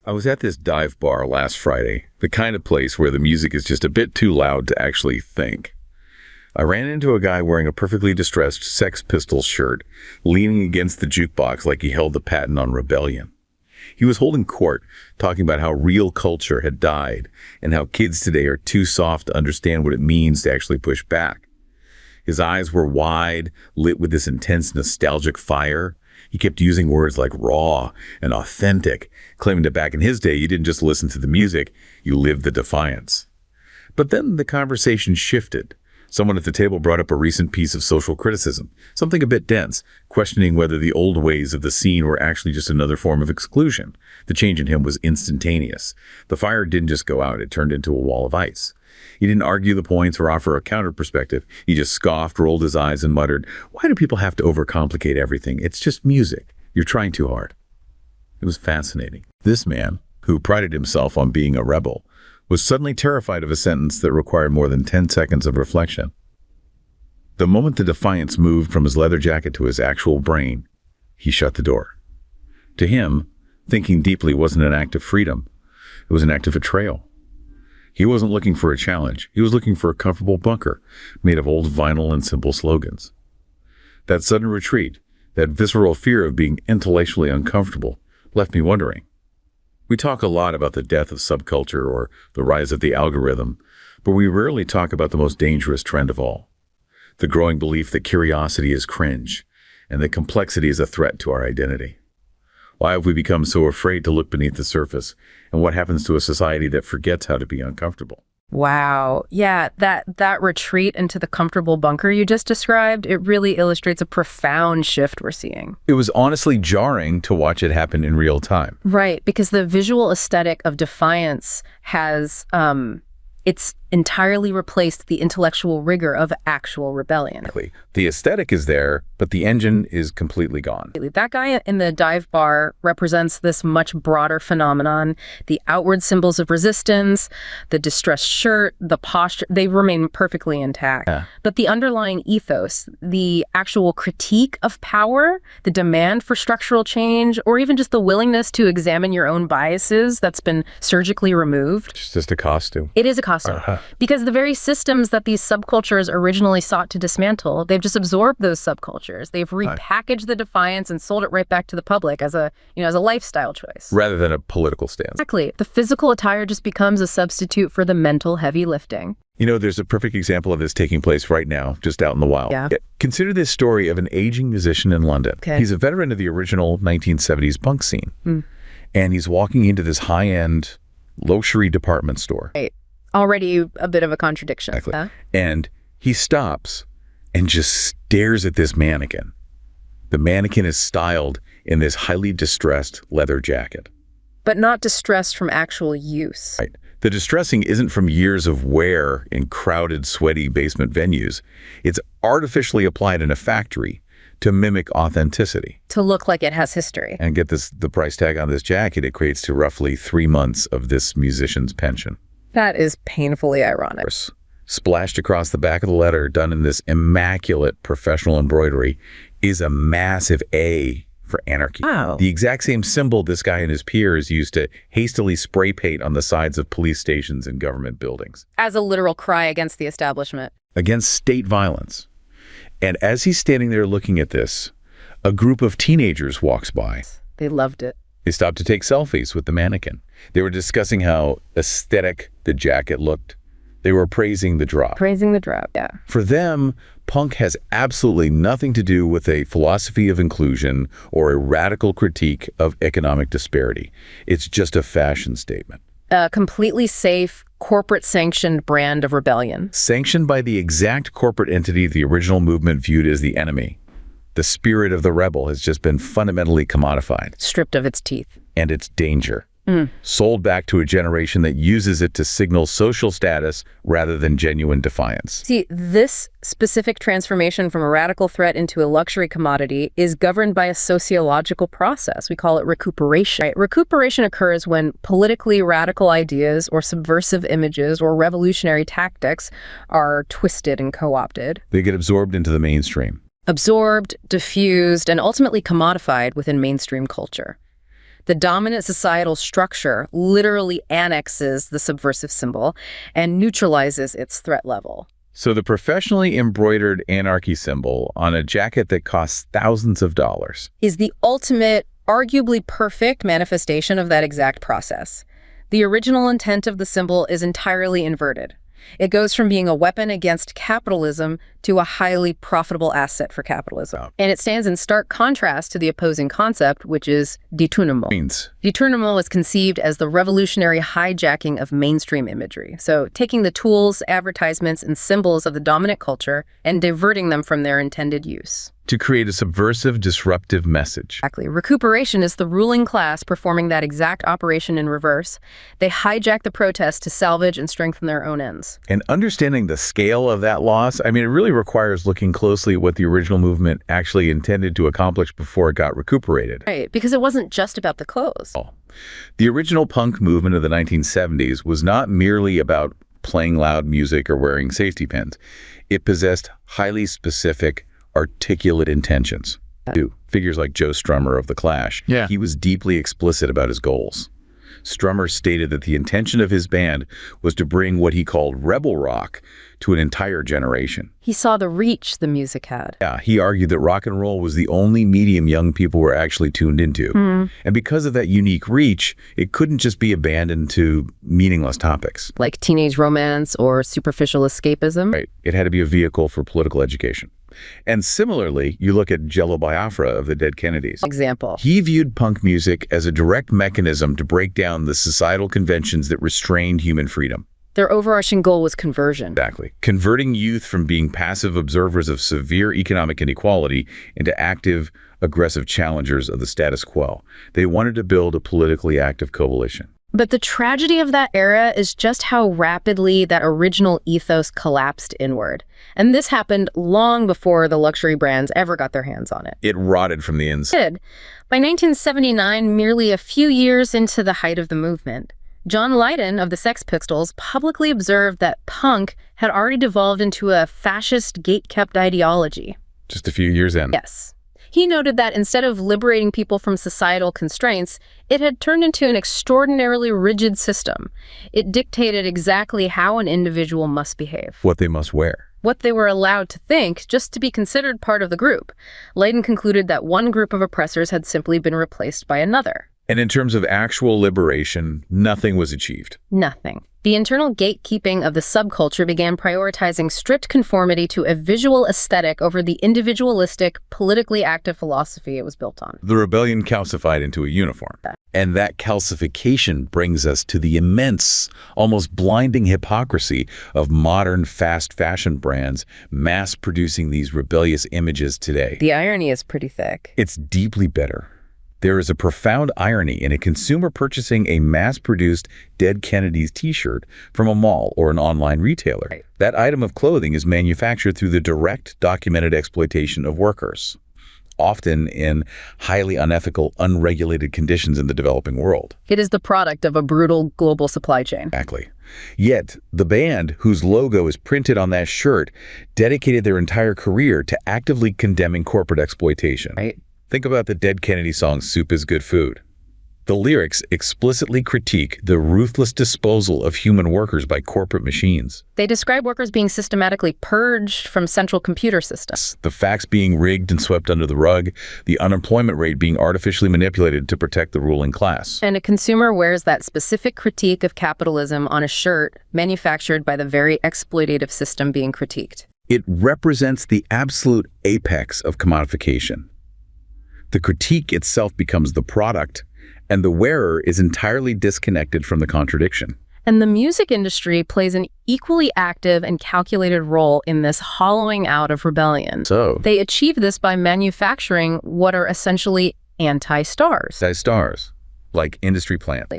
I was at this dive bar last Friday, the kind of place where the music is just a bit too loud to actually think. I ran into a guy wearing a perfectly distressed Sex Pistols shirt, leaning against the jukebox like he held the patent on rebellion. He was holding court, talking about how real culture had died and how kids today are too soft to understand what it means to actually push back. His eyes were wide, lit with this intense nostalgic fire. He kept using words like raw and authentic, claiming that back in his day, you didn't just listen to the music, you lived the defiance. But then the conversation shifted. Someone at the table brought up a recent piece of social criticism, something a bit dense, questioning whether the old ways of the scene were actually just another form of exclusion. The change in him was instantaneous. The fire didn't just go out, it turned into a wall of ice. He didn't argue the points or offer a counter perspective. He just scoffed, rolled his eyes, and muttered, "Why do people have to overcomplicate everything? It's just music. You're trying too hard." It was fascinating. This man, who prided himself on being a rebel, was suddenly terrified of a sentence that required more than 10 seconds of reflection. The moment the defiance moved from his leather jacket to his actual brain, he shut the door. To him, thinking deeply wasn't an act of freedom. It was an act of betrayal. He wasn't looking for a challenge. He was looking for a comfortable bunker made of old vinyl and simple slogans. That sudden retreat, that visceral fear of being intellectually uncomfortable, left me wondering. We talk a lot about the death of subculture or the rise of the algorithm, but we rarely talk about the most dangerous trend of all, the growing belief that curiosity is cringe and that complexity is a threat to our identity. Why have we become so afraid to look beneath the surface, and what happens to a society that forgets how to be uncomfortable? Wow. Yeah, that retreat into the comfortable bunker you just described, it really illustrates a profound shift we're seeing. It was honestly jarring to watch it happen in real time. Right, because the visual aesthetic of defiance has, it's entirely replaced the intellectual rigor of actual rebellion. Exactly. The aesthetic is there, but the engine is completely gone. That guy in the dive bar represents this much broader phenomenon. The outward symbols of resistance, the distressed shirt, the posture, they remain perfectly intact. Yeah. But the underlying ethos, the actual critique of power, the demand for structural change, or even just the willingness to examine your own biases that's been surgically removed. It's just a costume. It is a costume. Because the very systems that these subcultures originally sought to dismantle, they've just absorbed those subcultures. They've repackaged the defiance and sold it right back to the public as a lifestyle choice. Rather than a political stance. Exactly. The physical attire just becomes a substitute for the mental heavy lifting. You know, there's a perfect example of this taking place right now, just out in the wild. Yeah. Consider this story of an aging musician in London. Okay. He's a veteran of the original 1970s punk scene. And he's walking into this high-end luxury department store. Right. Already a bit of a contradiction. Exactly. And he stops and just stares at this mannequin. The mannequin is styled in this highly distressed leather jacket. But not distressed from actual use. Right. The distressing isn't from years of wear in crowded, sweaty basement venues. It's artificially applied in a factory to mimic authenticity. To look like it has history. And get this, the price tag on this jacket equates to roughly 3 months of this musician's pension. That is painfully ironic. Splashed across the back of the letter, done in this immaculate professional embroidery, is a massive A for anarchy. Wow. The exact same symbol this guy and his peers used to hastily spray paint on the sides of police stations and government buildings. As a literal cry against the establishment. Against state violence. And as he's standing there looking at this, a group of teenagers walks by. They loved it. They stopped to take selfies with the mannequin. They were discussing how aesthetic the jacket looked. They were praising the drop. Praising the drop, yeah. For them, punk has absolutely nothing to do with a philosophy of inclusion or a radical critique of economic disparity. It's just a fashion statement. A completely safe, corporate-sanctioned brand of rebellion. Sanctioned by the exact corporate entity the original movement viewed as the enemy. The spirit of the rebel has just been fundamentally commodified. Stripped of its teeth. And its danger. Sold back to a generation that uses it to signal social status rather than genuine defiance. See, this specific transformation from a radical threat into a luxury commodity is governed by a sociological process. We call it recuperation. Right? Recuperation occurs when politically radical ideas or subversive images or revolutionary tactics are twisted and co-opted. They get absorbed into the mainstream. Absorbed, diffused, and ultimately commodified within mainstream culture. The dominant societal structure literally annexes the subversive symbol and neutralizes its threat level. So the professionally embroidered anarchy symbol on a jacket that costs thousands of dollars Is the ultimate, arguably perfect manifestation of that exact process. The original intent of the symbol is entirely inverted. It goes from being a weapon against capitalism to a highly profitable asset for capitalism. Oh. And it stands in stark contrast to the opposing concept, which is détournement. Détournement was conceived as the revolutionary hijacking of mainstream imagery. So taking the tools, advertisements, and symbols of the dominant culture and diverting them from their intended use. To create a subversive, disruptive message. Exactly. Recuperation is the ruling class performing that exact operation in reverse. They hijack the protest to salvage and strengthen their own ends. And understanding the scale of that loss, I mean, it really requires looking closely at what the original movement actually intended to accomplish before it got recuperated. Right, because it wasn't just about the clothes. The original punk movement of the 1970s was not merely about playing loud music or wearing safety pins. It possessed highly specific, articulate intentions. Figures like Joe Strummer of The Clash, he was deeply explicit about his goals. Strummer stated that the intention of his band was to bring what he called rebel rock to an entire generation. He saw the reach the music had. Yeah, he argued that rock and roll was the only medium young people were actually tuned into. And because of that unique reach, it couldn't just be abandoned to meaningless topics. Like teenage romance or superficial escapism. Right. It had to be a vehicle for political education. And similarly, you look at Jello Biafra of the Dead Kennedys. Example. He viewed punk music as a direct mechanism to break down the societal conventions that restrained human freedom. Their overarching goal was conversion. Exactly. Converting youth from being passive observers of severe economic inequality into active, aggressive challengers of the status quo. They wanted to build a politically active coalition. But the tragedy of that era is just how rapidly that original ethos collapsed inward. And this happened long before the luxury brands ever got their hands on it. It rotted from the inside. By 1979, merely a few years into the height of the movement, John Lydon of the Sex Pistols publicly observed that punk had already devolved into a fascist, gate-kept ideology. Just a few years in. Yes. He noted that instead of liberating people from societal constraints, it had turned into an extraordinarily rigid system. It dictated exactly how an individual must behave. What they must wear. What they were allowed to think, just to be considered part of the group. Lydon concluded that one group of oppressors had simply been replaced by another. And in terms of actual liberation, nothing was achieved. Nothing. The internal gatekeeping of the subculture began prioritizing strict conformity to a visual aesthetic over the individualistic, politically active philosophy it was built on. The rebellion calcified into a uniform. And that calcification brings us to the immense, almost blinding hypocrisy of modern fast fashion brands mass-producing these rebellious images today. The irony is pretty thick. It's deeply bitter. There is a profound irony in a consumer purchasing a mass-produced Dead Kennedys t-shirt from a mall or an online retailer. Right. That item of clothing is manufactured through the direct, documented exploitation of workers, often in highly unethical, unregulated conditions in the developing world. It is the product of a brutal global supply chain. Exactly. Yet, the band, whose logo is printed on that shirt, dedicated their entire career to actively condemning corporate exploitation. Right. Think about the Dead Kennedy song, Soup is Good Food. The lyrics explicitly critique the ruthless disposal of human workers by corporate machines. They describe workers being systematically purged from central computer systems. The facts being rigged and swept under the rug, the unemployment rate being artificially manipulated to protect the ruling class. And a consumer wears that specific critique of capitalism on a shirt manufactured by the very exploitative system being critiqued. It represents the absolute apex of commodification. The critique itself becomes the product, and the wearer is entirely disconnected from the contradiction. And the music industry plays an equally active and calculated role in this hollowing out of rebellion. So, They achieve this by manufacturing what are essentially anti-stars. stars, like industry plant.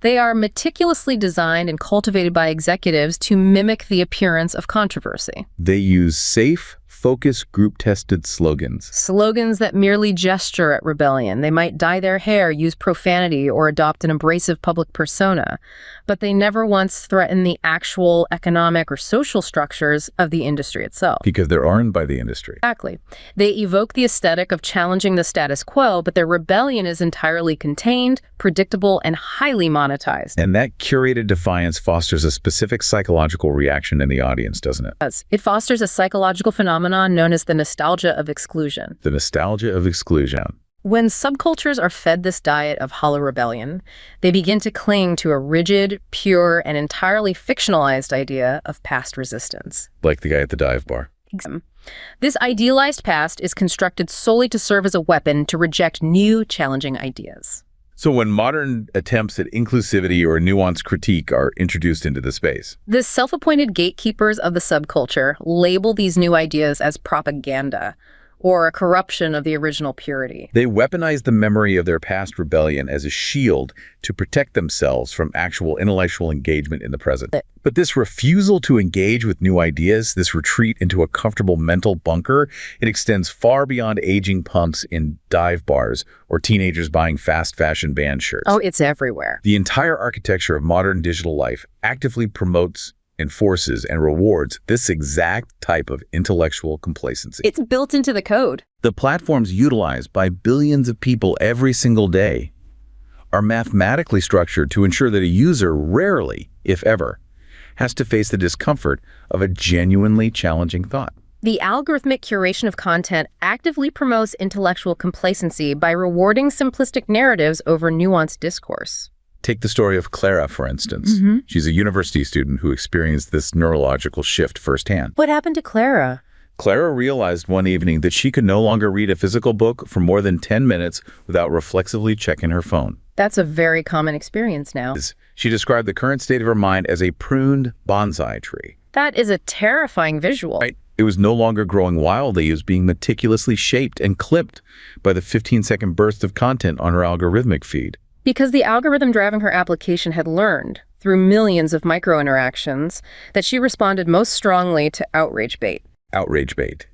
They are meticulously designed and cultivated by executives to mimic the appearance of controversy. They use safe, focused, group-tested slogans. Slogans that merely gesture at rebellion. They might dye their hair, use profanity, or adopt an abrasive public persona, but they never once threaten the actual economic or social structures of the industry itself. Because they're owned by the industry. Exactly. They evoke the aesthetic of challenging the status quo, but their rebellion is entirely contained, predictable, and highly monetized. And that curated defiance fosters a specific psychological reaction in the audience, doesn't it? It fosters a psychological phenomenon known as the nostalgia of exclusion. The nostalgia of exclusion. When subcultures are fed this diet of hollow rebellion, they begin to cling to a rigid, pure, and entirely fictionalized idea of past resistance. Like the guy at the dive bar. This idealized past is constructed solely to serve as a weapon to reject new, challenging ideas. So when modern attempts at inclusivity or nuanced critique are introduced into the space, The self-appointed gatekeepers of the subculture label these new ideas as propaganda, or a corruption of the original purity. they weaponize the memory of their past rebellion as a shield to protect themselves from actual intellectual engagement in the present. But this refusal to engage with new ideas, this retreat into a comfortable mental bunker, it extends far beyond aging punks in dive bars or teenagers buying fast fashion band shirts. Oh, it's everywhere. The entire architecture of modern digital life actively promotes, enforces, and rewards this exact type of intellectual complacency. It's built into the code. The platforms utilized by billions of people every single day are mathematically structured to ensure that a user rarely, if ever, has to face the discomfort of a genuinely challenging thought. The algorithmic curation of content actively promotes intellectual complacency by rewarding simplistic narratives over nuanced discourse. Take the story of Clara, for instance. She's a university student who experienced this neurological shift firsthand. What happened to Clara? Clara realized one evening that she could no longer read a physical book for more than 10 minutes without reflexively checking her phone. That's a very common experience now. She described the current state of her mind as a pruned bonsai tree. That is a terrifying visual. Right? It was no longer growing wildly. It was being meticulously shaped and clipped by the 15-second burst of content on her algorithmic feed. Because the algorithm driving her application had learned, through millions of micro-interactions, that she responded most strongly to outrage bait. Outrage bait.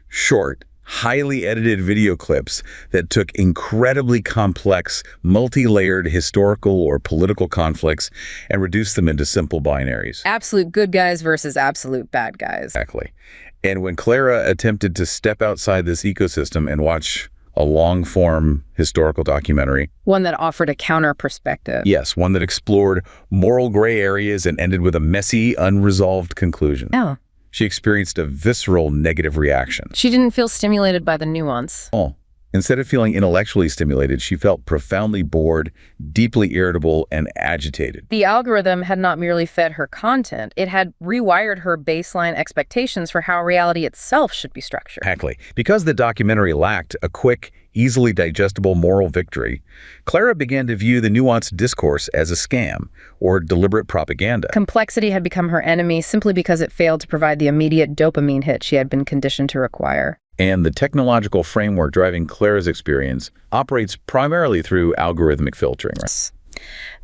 Short, highly edited video clips that took incredibly complex, multi-layered historical or political conflicts and reduced them into simple binaries. Absolute good guys versus absolute bad guys. Exactly. And when Clara attempted to step outside this ecosystem and watch a long-form historical documentary. One that offered a counter perspective. Yes, one that explored moral gray areas and ended with a messy, unresolved conclusion. Oh. She experienced a visceral negative reaction. She didn't feel stimulated by the nuance. Oh. Instead of feeling intellectually stimulated, she felt profoundly bored, deeply irritable, and agitated. The algorithm had not merely fed her content, it had rewired her baseline expectations for how reality itself should be structured. Exactly. Because the documentary lacked a quick, easily digestible moral victory, Clara began to view the nuanced discourse as a scam or deliberate propaganda. Complexity had become her enemy simply because it failed to provide the immediate dopamine hit she had been conditioned to require. And the technological framework driving Clara's experience operates primarily through algorithmic filtering. Right?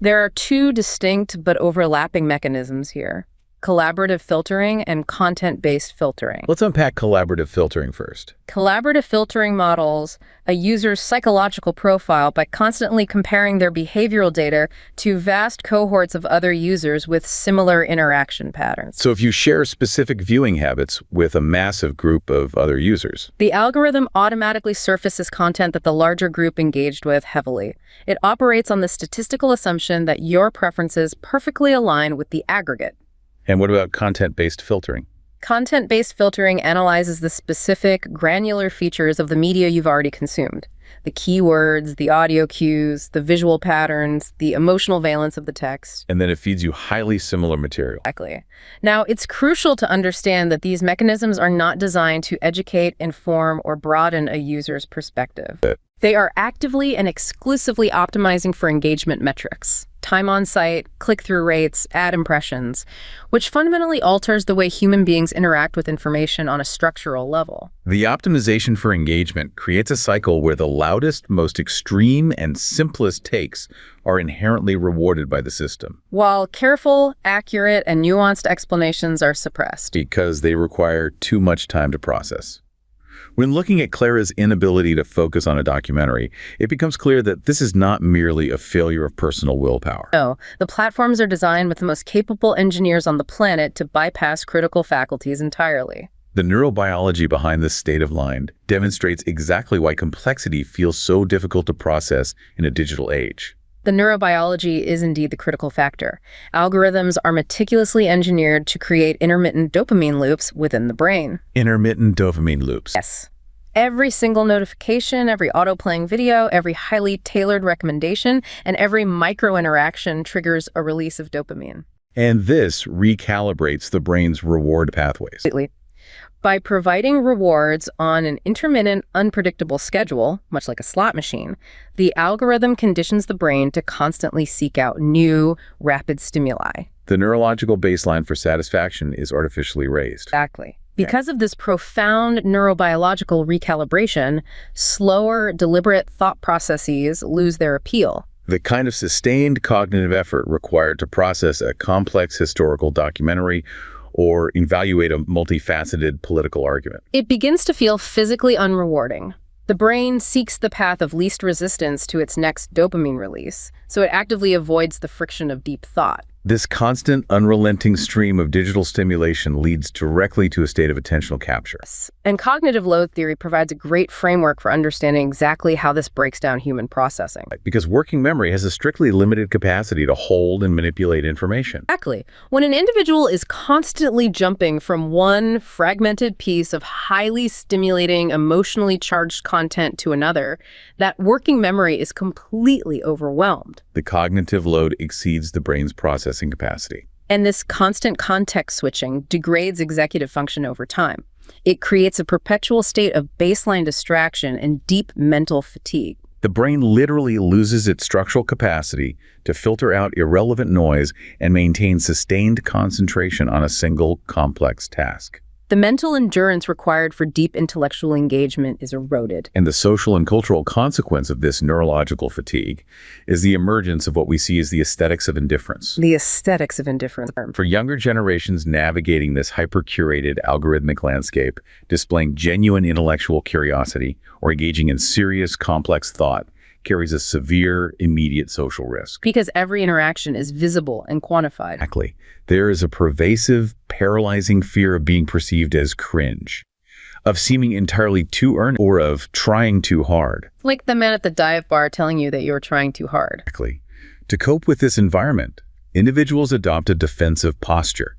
There are two distinct but overlapping mechanisms here: collaborative filtering and content-based filtering. Let's unpack collaborative filtering first. Collaborative filtering models a user's psychological profile by constantly comparing their behavioral data to vast cohorts of other users with similar interaction patterns. So if you share specific viewing habits with a massive group of other users, the algorithm automatically surfaces content that the larger group engaged with heavily. It operates on the statistical assumption that your preferences perfectly align with the aggregate. And what about content-based filtering? Content-based filtering analyzes the specific, granular features of the media you've already consumed. The keywords, the audio cues, the visual patterns, the emotional valence of the text. And then it feeds you highly similar material. Exactly. Now, it's crucial to understand that these mechanisms are not designed to educate, inform, or broaden a user's perspective. They are actively and exclusively optimizing for engagement metrics. Time on site, click-through rates, ad impressions, which fundamentally alters the way human beings interact with information on a structural level. The optimization for engagement creates a cycle where the loudest, most extreme, and simplest takes are inherently rewarded by the system. While careful, accurate, and nuanced explanations are suppressed. Because they require too much time to process. When looking at Clara's inability to focus on a documentary, it becomes clear that this is not merely a failure of personal willpower. No, the platforms are designed with the most capable engineers on the planet to bypass critical faculties entirely. The neurobiology behind this state of mind demonstrates exactly why complexity feels so difficult to process in a digital age. The neurobiology is indeed the critical factor. Algorithms are meticulously engineered to create intermittent dopamine loops within the brain. Intermittent dopamine loops. Yes. Every single notification, every auto-playing video, every highly tailored recommendation, and every micro-interaction triggers a release of dopamine. And this recalibrates the brain's reward pathways. Completely. By providing rewards on an intermittent, unpredictable schedule, much like a slot machine, the algorithm conditions the brain to constantly seek out new, rapid stimuli. The neurological baseline for satisfaction is artificially raised. Exactly. Because of this profound neurobiological recalibration, slower, deliberate thought processes lose their appeal. The kind of sustained cognitive effort required to process a complex historical documentary or evaluate a multifaceted political argument. It begins to feel physically unrewarding. The brain seeks the path of least resistance to its next dopamine release, so it actively avoids the friction of deep thought. This constant, unrelenting stream of digital stimulation leads directly to a state of attentional capture. And cognitive load theory provides a great framework for understanding exactly how this breaks down human processing. Because working memory has a strictly limited capacity to hold and manipulate information. Exactly. When an individual is constantly jumping from one fragmented piece of highly stimulating, emotionally charged content to another, that working memory is completely overwhelmed. The cognitive load exceeds the brain's processing capacity. And this constant context switching degrades executive function over time. It creates a perpetual state of baseline distraction and deep mental fatigue. The brain literally loses its structural capacity to filter out irrelevant noise and maintain sustained concentration on a single complex task. The mental endurance required for deep intellectual engagement is eroded. And the social and cultural consequence of this neurological fatigue is the emergence of what we see as the aesthetics of indifference. The aesthetics of indifference. For younger generations navigating this hyper-curated algorithmic landscape, displaying genuine intellectual curiosity or engaging in serious, complex thought carries a severe, immediate social risk. Because every interaction is visible and quantified. Exactly. There is a pervasive, paralyzing fear of being perceived as cringe, of seeming entirely too earnest, or of trying too hard. Like the man at the dive bar telling you that you're trying too hard. Exactly. To cope with this environment, individuals adopt a defensive posture.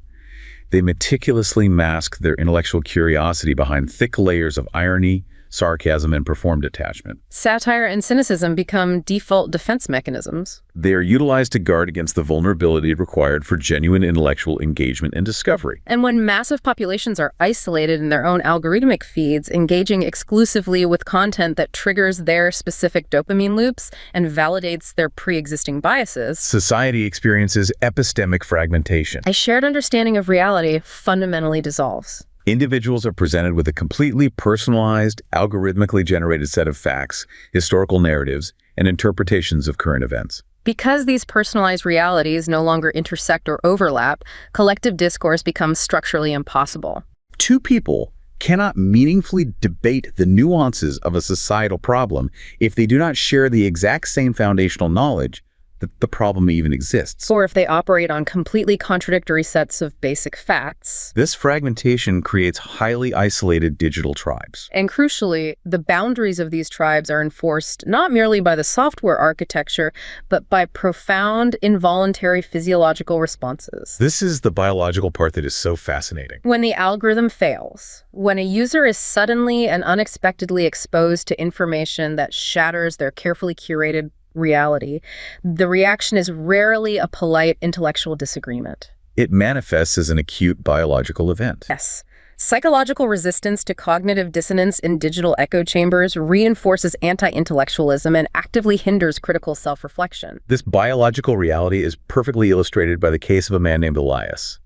They meticulously mask their intellectual curiosity behind thick layers of irony, sarcasm, and performed attachment. Satire and cynicism become default defense mechanisms. They are utilized to guard against the vulnerability required for genuine intellectual engagement and discovery. And when massive populations are isolated in their own algorithmic feeds, engaging exclusively with content that triggers their specific dopamine loops and validates their pre-existing biases, Society experiences epistemic fragmentation. a shared understanding of reality fundamentally dissolves. Individuals are presented with a completely personalized, algorithmically generated set of facts, historical narratives, and interpretations of current events. Because these personalized realities no longer intersect or overlap, collective discourse becomes structurally impossible. Two people cannot meaningfully debate the nuances of a societal problem if they do not share the exact same foundational knowledge that the problem even exists. Or if they operate on completely contradictory sets of basic facts. This fragmentation creates highly isolated digital tribes. And crucially, the boundaries of these tribes are enforced not merely by the software architecture, but by profound involuntary physiological responses. This is the biological part that is so fascinating. When the algorithm fails, when a user is suddenly and unexpectedly exposed to information that shatters their carefully curated reality, the reaction is rarely a polite intellectual disagreement. It manifests as an acute biological event. Yes. Psychological resistance to cognitive dissonance in digital echo chambers reinforces anti-intellectualism and actively hinders critical self-reflection. This biological reality is perfectly illustrated by the case of a man named Elias.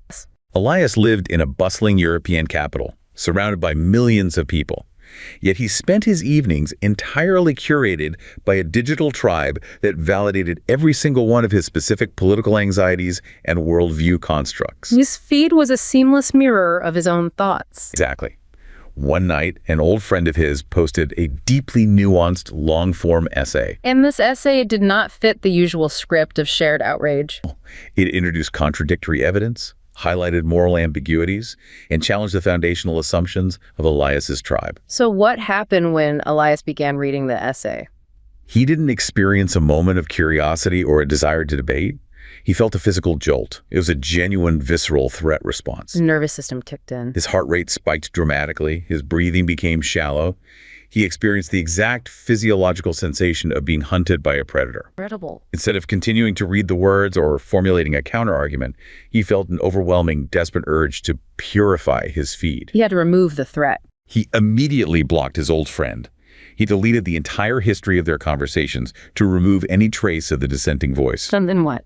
Elias lived in a bustling European capital, surrounded by millions of people. Yet he spent his evenings entirely curated by a digital tribe that validated every single one of his specific political anxieties and worldview constructs. His feed was a seamless mirror of his own thoughts. Exactly. One night, an old friend of his posted a deeply nuanced, long-form essay. And this essay did not fit the usual script of shared outrage. It introduced contradictory evidence, highlighted moral ambiguities, and challenged the foundational assumptions of Elias's tribe. So what happened when Elias began reading the essay? He didn't experience a moment of curiosity or a desire to debate. He felt a physical jolt. It was a genuine, visceral threat response. Nervous system kicked in. His heart rate spiked dramatically. His breathing became shallow. He experienced the exact physiological sensation of being hunted by a predator. Incredible. Instead of continuing to read the words or formulating a counterargument, he felt an overwhelming, desperate urge to purify his feed. He had to remove the threat. He immediately blocked his old friend. He deleted the entire history of their conversations to remove any trace of the dissenting voice. And then what?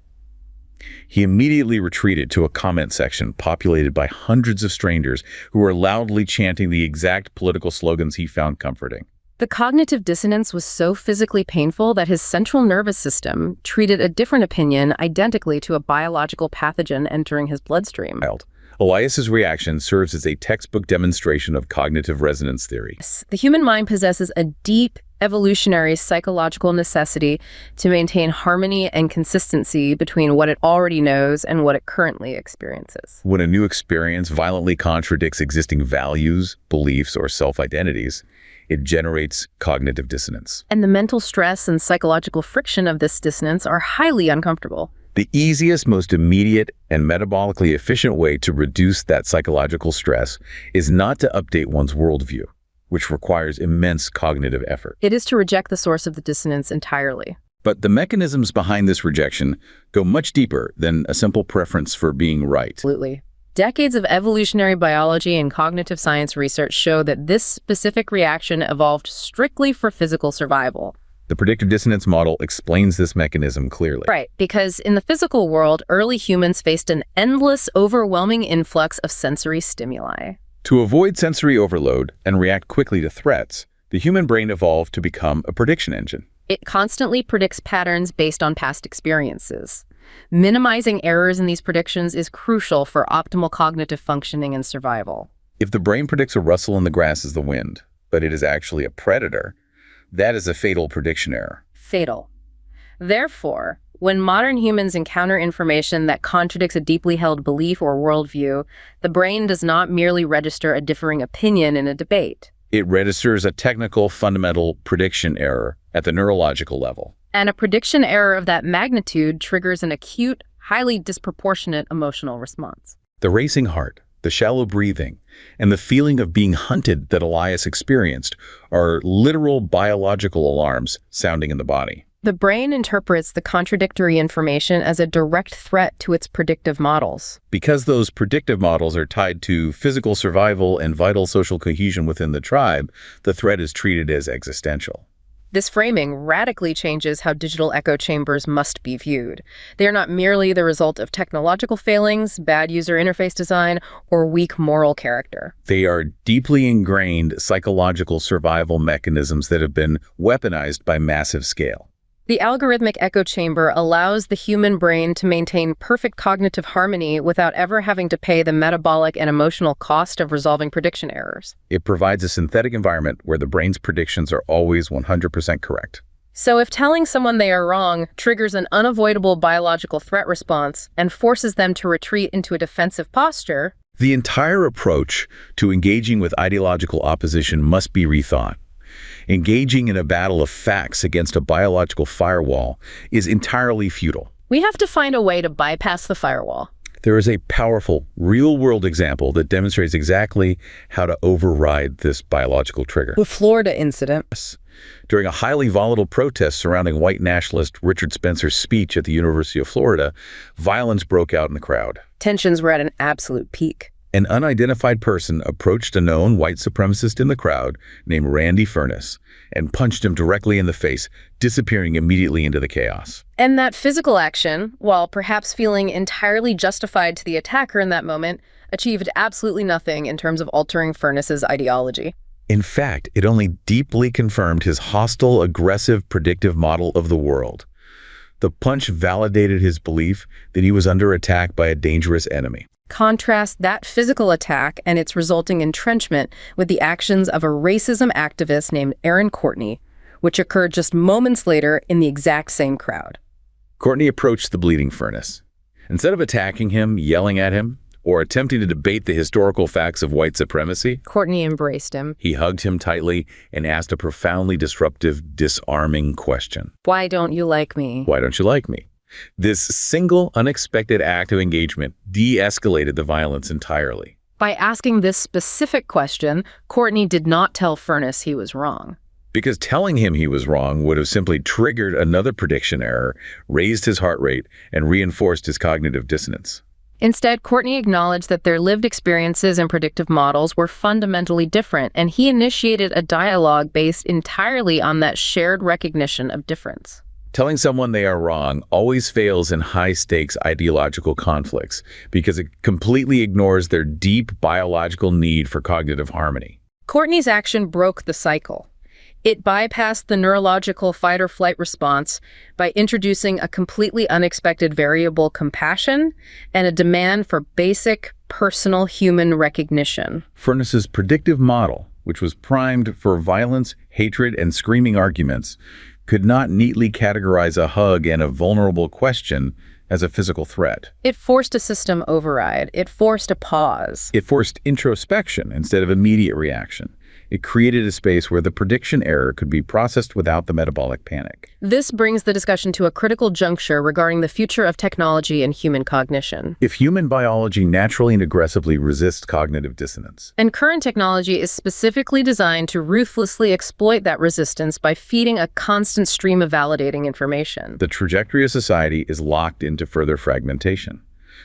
He immediately retreated to a comment section populated by hundreds of strangers who were loudly chanting the exact political slogans he found comforting. The cognitive dissonance was so physically painful that his central nervous system treated a different opinion identically to a biological pathogen entering his bloodstream. Elias's reaction serves as a textbook demonstration of cognitive resonance theory. The human mind possesses a deep evolutionary psychological necessity to maintain harmony and consistency between what it already knows and what it currently experiences. When a new experience violently contradicts existing values, beliefs, or self-identities, it generates cognitive dissonance. And the mental stress and psychological friction of this dissonance are highly uncomfortable. The easiest, most immediate, and metabolically efficient way to reduce that psychological stress is not to update one's worldview, which requires immense cognitive effort. It is to reject the source of the dissonance entirely. But the mechanisms behind this rejection go much deeper than a simple preference for being right. Absolutely. Decades of evolutionary biology and cognitive science research show that this specific reaction evolved strictly for physical survival. The predictive dissonance model explains this mechanism clearly. Right, because in the physical world, early humans faced an endless, overwhelming influx of sensory stimuli. To avoid sensory overload and react quickly to threats, the human brain evolved to become a prediction engine. It constantly predicts patterns based on past experiences. Minimizing errors in these predictions is crucial for optimal cognitive functioning and survival. If the brain predicts a rustle in the grass as the wind, but it is actually a predator, that is a fatal prediction error. Fatal. Therefore, when modern humans encounter information that contradicts a deeply held belief or worldview, the brain does not merely register a differing opinion in a debate. It registers a technical, fundamental prediction error at the neurological level. And a prediction error of that magnitude triggers an acute, highly disproportionate emotional response. The racing heart, the shallow breathing, and the feeling of being hunted that Elias experienced are literal biological alarms sounding in the body. The brain interprets the contradictory information as a direct threat to its predictive models. Because those predictive models are tied to physical survival and vital social cohesion within the tribe, the threat is treated as existential. This framing radically changes how digital echo chambers must be viewed. They are not merely the result of technological failings, bad user interface design, or weak moral character. They are deeply ingrained psychological survival mechanisms that have been weaponized by massive scale. The algorithmic echo chamber allows the human brain to maintain perfect cognitive harmony without ever having to pay the metabolic and emotional cost of resolving prediction errors. It provides a synthetic environment where the brain's predictions are always 100% correct. So if telling someone they are wrong triggers an unavoidable biological threat response and forces them to retreat into a defensive posture, the entire approach to engaging with ideological opposition must be rethought. Engaging in a battle of facts against a biological firewall is entirely futile. We have to find a way to bypass the firewall. There is a powerful, real-world example that demonstrates exactly how to override this biological trigger. The Florida incident. During a highly volatile protest surrounding white nationalist Richard Spencer's speech at the University of Florida, violence broke out in the crowd. Tensions were at an absolute peak. An unidentified person approached a known white supremacist in the crowd named Randy Furness and punched him directly in the face, disappearing immediately into the chaos. And that physical action, while perhaps feeling entirely justified to the attacker in that moment, achieved absolutely nothing in terms of altering Furness's ideology. In fact, it only deeply confirmed his hostile, aggressive, predictive model of the world. The punch validated his belief that he was under attack by a dangerous enemy. Contrast that physical attack and its resulting entrenchment with the actions of a racism activist named Aaron Courtney, which occurred just moments later in the exact same crowd. Courtney approached the bleeding Furness. Instead of attacking him, yelling at him, or attempting to debate the historical facts of white supremacy. Courtney embraced him. He hugged him tightly and asked a profoundly disruptive, disarming question. Why don't you like me? Why don't you like me? This single, unexpected act of engagement de-escalated the violence entirely. By asking this specific question, Courtney did not tell Furness he was wrong. Because telling him he was wrong would have simply triggered another prediction error, raised his heart rate, and reinforced his cognitive dissonance. Instead, Courtney acknowledged that their lived experiences and predictive models were fundamentally different, and he initiated a dialogue based entirely on that shared recognition of difference. Telling someone they are wrong always fails in high-stakes ideological conflicts because it completely ignores their deep biological need for cognitive harmony. Courtney's action broke the cycle. It bypassed the neurological fight-or-flight response by introducing a completely unexpected variable, compassion, and a demand for basic, personal human recognition. Furness's predictive model, which was primed for violence, hatred, and screaming arguments, could not neatly categorize a hug and a vulnerable question as a physical threat. It forced a system override. It forced a pause. It forced introspection instead of immediate reaction. It created a space where the prediction error could be processed without the metabolic panic. This brings the discussion to a critical juncture regarding the future of technology and human cognition. If human biology naturally and aggressively resists cognitive dissonance, And current technology is specifically designed to ruthlessly exploit that resistance by feeding a constant stream of validating information. the trajectory of society is locked into further fragmentation.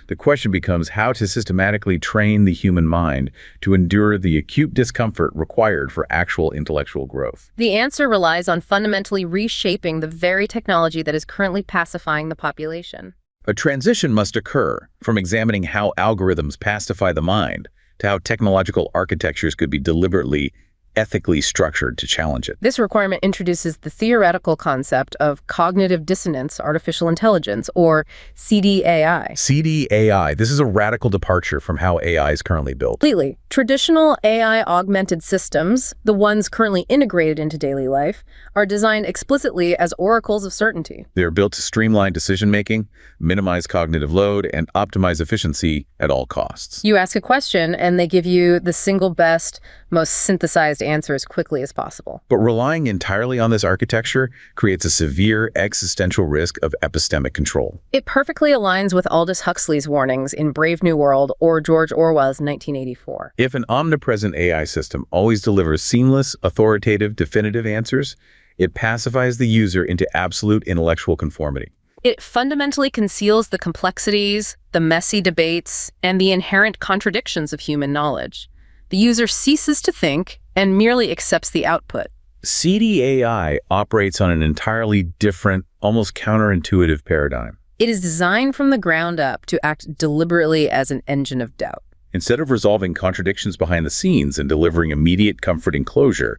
The question becomes how to systematically train the human mind to endure the acute discomfort required for actual intellectual growth. The answer relies on fundamentally reshaping the very technology that is currently pacifying the population. A transition must occur from examining how algorithms pacify the mind to how technological architectures could be deliberately, ethically structured to challenge it. This requirement introduces the theoretical concept of cognitive dissonance artificial intelligence, or CDAI. CDAI, this is a radical departure from how AI is currently built. Completely. Traditional AI-augmented systems, the ones currently integrated into daily life, are designed explicitly as oracles of certainty. They are built to streamline decision-making, minimize cognitive load, and optimize efficiency at all costs. You ask a question, and they give you the single best, most synthesized answer as quickly as possible. But relying entirely on this architecture creates a severe existential risk of epistemic control. It perfectly aligns with Aldous Huxley's warnings in Brave New World or George Orwell's 1984. If an omnipresent AI system always delivers seamless, authoritative, definitive answers, it pacifies the user into absolute intellectual conformity. It fundamentally conceals the complexities, the messy debates, and the inherent contradictions of human knowledge. The user ceases to think and merely accepts the output. CDAI operates on an entirely different, almost counterintuitive paradigm. It is designed from the ground up to act deliberately as an engine of doubt. Instead of resolving contradictions behind the scenes and delivering immediate comforting closure,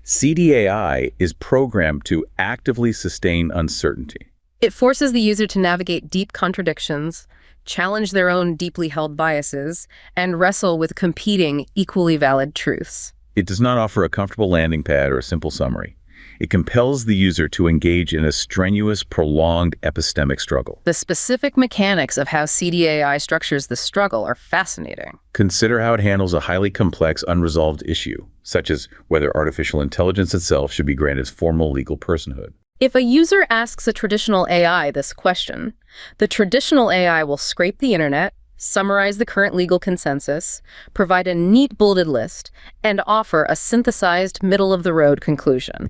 CDAI is programmed to actively sustain uncertainty. It forces the user to navigate deep contradictions, challenge their own deeply held biases, and wrestle with competing, equally valid truths. It does not offer a comfortable landing pad or a simple summary. It compels the user to engage in a strenuous, prolonged epistemic struggle. The specific mechanics of how CDAI structures the struggle are fascinating. Consider how it handles a highly complex, unresolved issue, such as whether artificial intelligence itself should be granted formal legal personhood. If a user asks a traditional AI this question, the traditional AI will scrape the internet, summarize the current legal consensus, provide a neat bulleted list, and offer a synthesized, middle-of-the-road conclusion.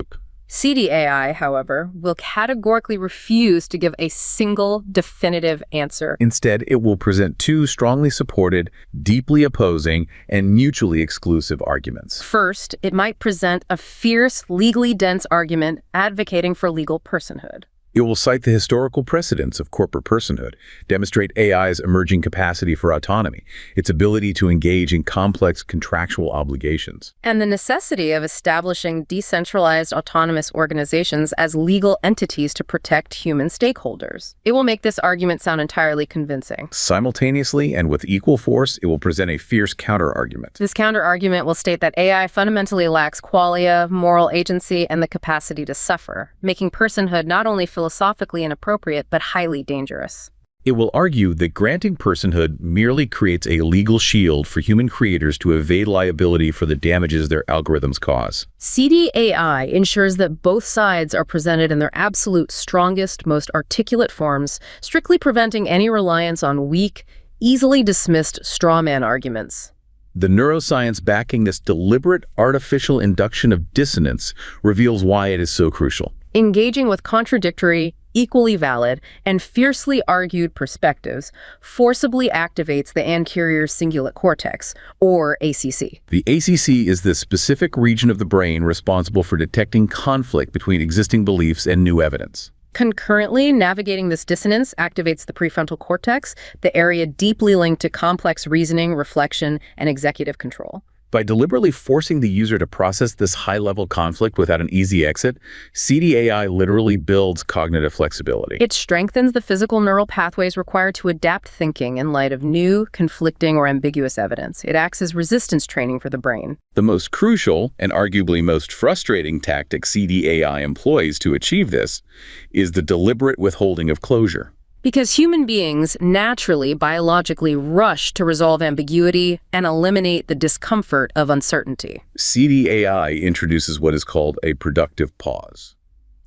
CDAI, however, will categorically refuse to give a single definitive answer. Instead, it will present two strongly supported, deeply opposing, and mutually exclusive arguments. First, it might present a fierce, legally dense argument advocating for legal personhood. It will cite the historical precedents of corporate personhood, demonstrate AI's emerging capacity for autonomy, its ability to engage in complex contractual obligations, and the necessity of establishing decentralized autonomous organizations as legal entities to protect human stakeholders. It will make this argument sound entirely convincing. Simultaneously and with equal force, it will present a fierce counter-argument. This counter-argument will state that AI fundamentally lacks qualia, moral agency, and the capacity to suffer, making personhood not only philosophically inappropriate but highly dangerous. It will argue that granting personhood merely creates a legal shield for human creators to evade liability for the damages their algorithms cause. CDAI ensures that both sides are presented in their absolute strongest, most articulate forms, strictly preventing any reliance on weak, easily dismissed straw man arguments. The neuroscience backing this deliberate artificial induction of dissonance reveals why it is so crucial. Engaging with contradictory, equally valid, and fiercely argued perspectives forcibly activates the anterior cingulate cortex, or ACC. The ACC is the specific region of the brain responsible for detecting conflict between existing beliefs and new evidence. Concurrently, navigating this dissonance activates the prefrontal cortex, the area deeply linked to complex reasoning, reflection, and executive control. By deliberately forcing the user to process this high-level conflict without an easy exit, CDAI literally builds cognitive flexibility. It strengthens the physical neural pathways required to adapt thinking in light of new, conflicting, or ambiguous evidence. It acts as resistance training for the brain. The most crucial and arguably most frustrating tactic CDAI employs to achieve this is the deliberate withholding of closure. Because human beings naturally, biologically rush to resolve ambiguity and eliminate the discomfort of uncertainty. CDAI introduces what is called a productive pause.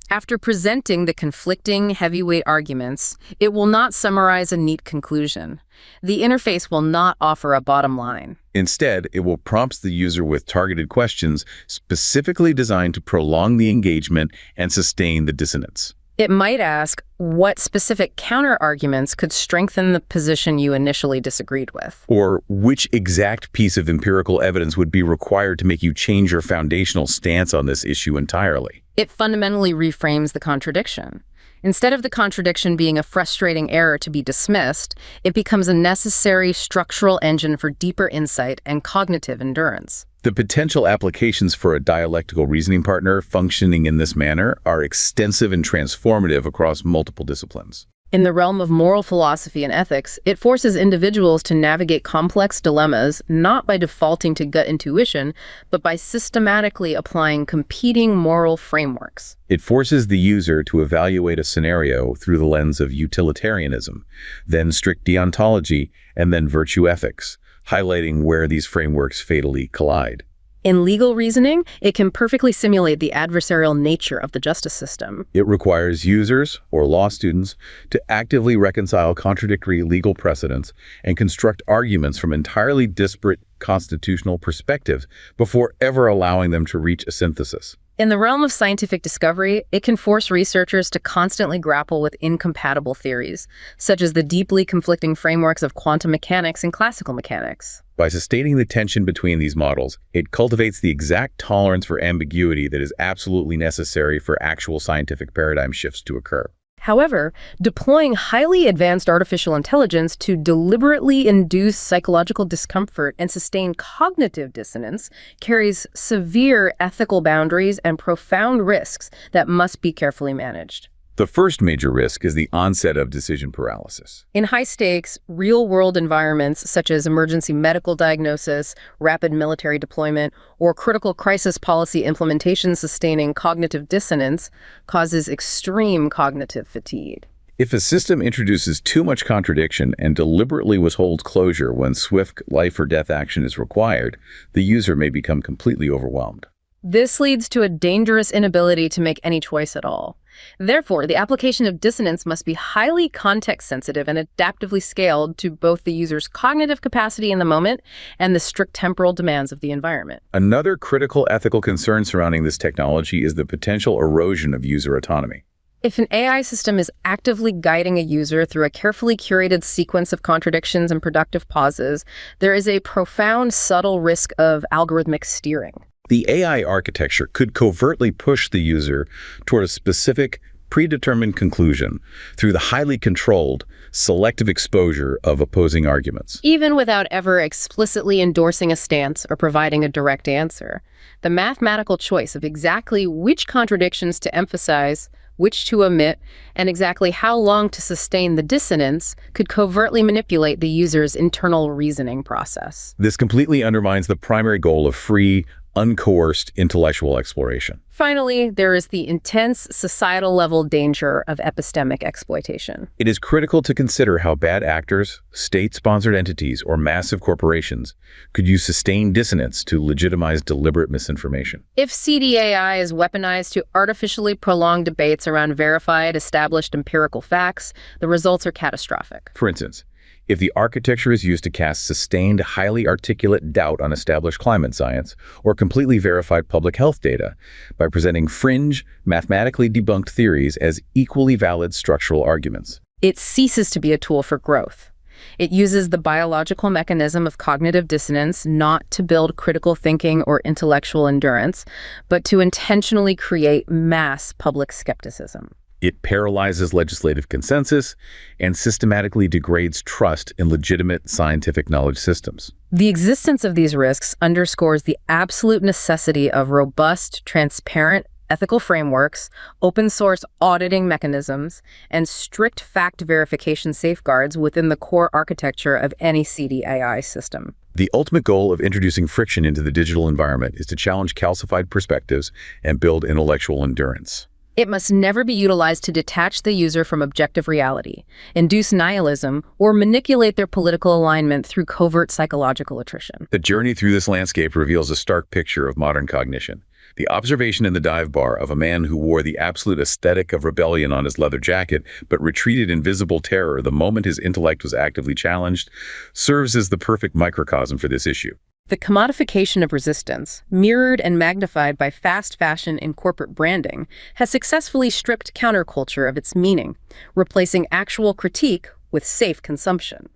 After presenting the conflicting, heavyweight arguments, it will not summarize a neat conclusion. The interface will not offer a bottom line. Instead, it will prompt the user with targeted questions specifically designed to prolong the engagement and sustain the dissonance. It might ask, what specific counter-arguments could strengthen the position you initially disagreed with? Or which exact piece of empirical evidence would be required to make you change your foundational stance on this issue entirely? It fundamentally reframes the contradiction. Instead of the contradiction being a frustrating error to be dismissed, it becomes a necessary structural engine for deeper insight and cognitive endurance. The potential applications for a dialectical reasoning partner functioning in this manner are extensive and transformative across multiple disciplines. In the realm of moral philosophy and ethics, it forces individuals to navigate complex dilemmas not by defaulting to gut intuition, but by systematically applying competing moral frameworks. It forces the user to evaluate a scenario through the lens of utilitarianism, then strict deontology, and then virtue ethics, highlighting where these frameworks fatally collide. In legal reasoning, it can perfectly simulate the adversarial nature of the justice system. It requires users, or law students, to actively reconcile contradictory legal precedents and construct arguments from entirely disparate constitutional perspectives before ever allowing them to reach a synthesis. In the realm of scientific discovery, it can force researchers to constantly grapple with incompatible theories, such as the deeply conflicting frameworks of quantum mechanics and classical mechanics. By sustaining the tension between these models, it cultivates the exact tolerance for ambiguity that is absolutely necessary for actual scientific paradigm shifts to occur. However, deploying highly advanced artificial intelligence to deliberately induce psychological discomfort and sustain cognitive dissonance carries severe ethical boundaries and profound risks that must be carefully managed. The first major risk is the onset of decision paralysis. In high-stakes, real-world environments such as emergency medical diagnosis, rapid military deployment, or critical crisis policy implementation, sustaining cognitive dissonance causes extreme cognitive fatigue. If a system introduces too much contradiction and deliberately withholds closure when swift life or death action is required, the user may become completely overwhelmed. This leads to a dangerous inability to make any choice at all. Therefore, the application of dissonance must be highly context-sensitive and adaptively scaled to both the user's cognitive capacity in the moment and the strict temporal demands of the environment. Another critical ethical concern surrounding this technology is the potential erosion of user autonomy. If an AI system is actively guiding a user through a carefully curated sequence of contradictions and productive pauses, there is a profound, subtle risk of algorithmic steering. The AI architecture could covertly push the user toward a specific, predetermined conclusion through the highly controlled, selective exposure of opposing arguments. Even without ever explicitly endorsing a stance or providing a direct answer, the mathematical choice of exactly which contradictions to emphasize, which to omit, and exactly how long to sustain the dissonance could covertly manipulate the user's internal reasoning process. This completely undermines the primary goal of free, uncoerced intellectual exploration. Finally, there is the intense societal-level danger of epistemic exploitation. It is critical to consider how bad actors, state-sponsored entities, or massive corporations could use sustained dissonance to legitimize deliberate misinformation. If CDAI is weaponized to artificially prolong debates around verified, established empirical facts, the results are catastrophic. For instance, if the architecture is used to cast sustained, highly articulate doubt on established climate science or completely verified public health data by presenting fringe, mathematically debunked theories as equally valid structural arguments, it ceases to be a tool for growth. It uses the biological mechanism of cognitive dissonance not to build critical thinking or intellectual endurance, but to intentionally create mass public skepticism. It paralyzes legislative consensus and systematically degrades trust in legitimate scientific knowledge systems. The existence of these risks underscores the absolute necessity of robust, transparent, ethical frameworks, open-source auditing mechanisms, and strict fact verification safeguards within the core architecture of any CDAI system. The ultimate goal of introducing friction into the digital environment is to challenge calcified perspectives and build intellectual endurance. It must never be utilized to detach the user from objective reality, induce nihilism, or manipulate their political alignment through covert psychological attrition. The journey through this landscape reveals a stark picture of modern cognition. The observation in the dive bar of a man who wore the absolute aesthetic of rebellion on his leather jacket but retreated in visible terror the moment his intellect was actively challenged serves as the perfect microcosm for this issue. The commodification of resistance, mirrored and magnified by fast fashion and corporate branding, has successfully stripped counterculture of its meaning, replacing actual critique with safe consumption.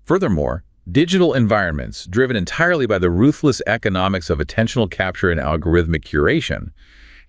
Furthermore, digital environments, driven entirely by the ruthless economics of attentional capture and algorithmic curation,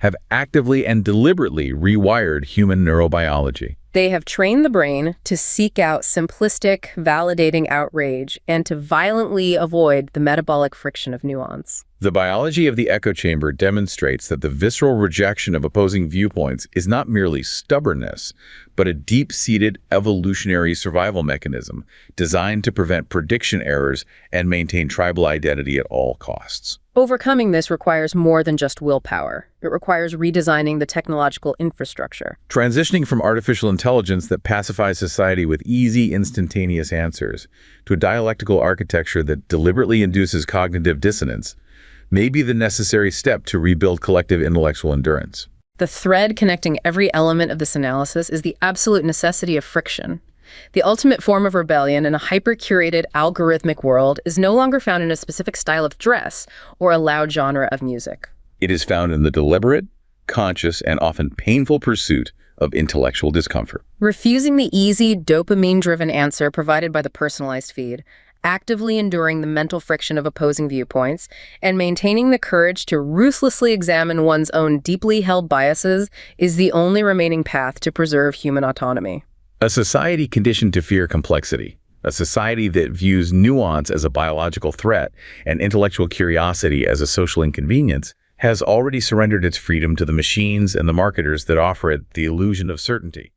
have actively and deliberately rewired human neurobiology. They have trained the brain to seek out simplistic, validating outrage and to violently avoid the metabolic friction of nuance. The biology of the echo chamber demonstrates that the visceral rejection of opposing viewpoints is not merely stubbornness, but a deep-seated evolutionary survival mechanism designed to prevent prediction errors and maintain tribal identity at all costs. Overcoming this requires more than just willpower. It requires redesigning the technological infrastructure. Transitioning from artificial intelligence that pacifies society with easy, instantaneous answers to a dialectical architecture that deliberately induces cognitive dissonance may be the necessary step to rebuild collective intellectual endurance. The thread connecting every element of this analysis is the absolute necessity of friction. The ultimate form of rebellion in a hyper-curated, algorithmic world is no longer found in a specific style of dress or a loud genre of music. It is found in the deliberate, conscious, and often painful pursuit of intellectual discomfort. Refusing the easy, dopamine-driven answer provided by the personalized feed, actively enduring the mental friction of opposing viewpoints, and maintaining the courage to ruthlessly examine one's own deeply held biases is the only remaining path to preserve human autonomy. A society conditioned to fear complexity, a society that views nuance as a biological threat and intellectual curiosity as a social inconvenience, has already surrendered its freedom to the machines and the marketers that offer it the illusion of certainty.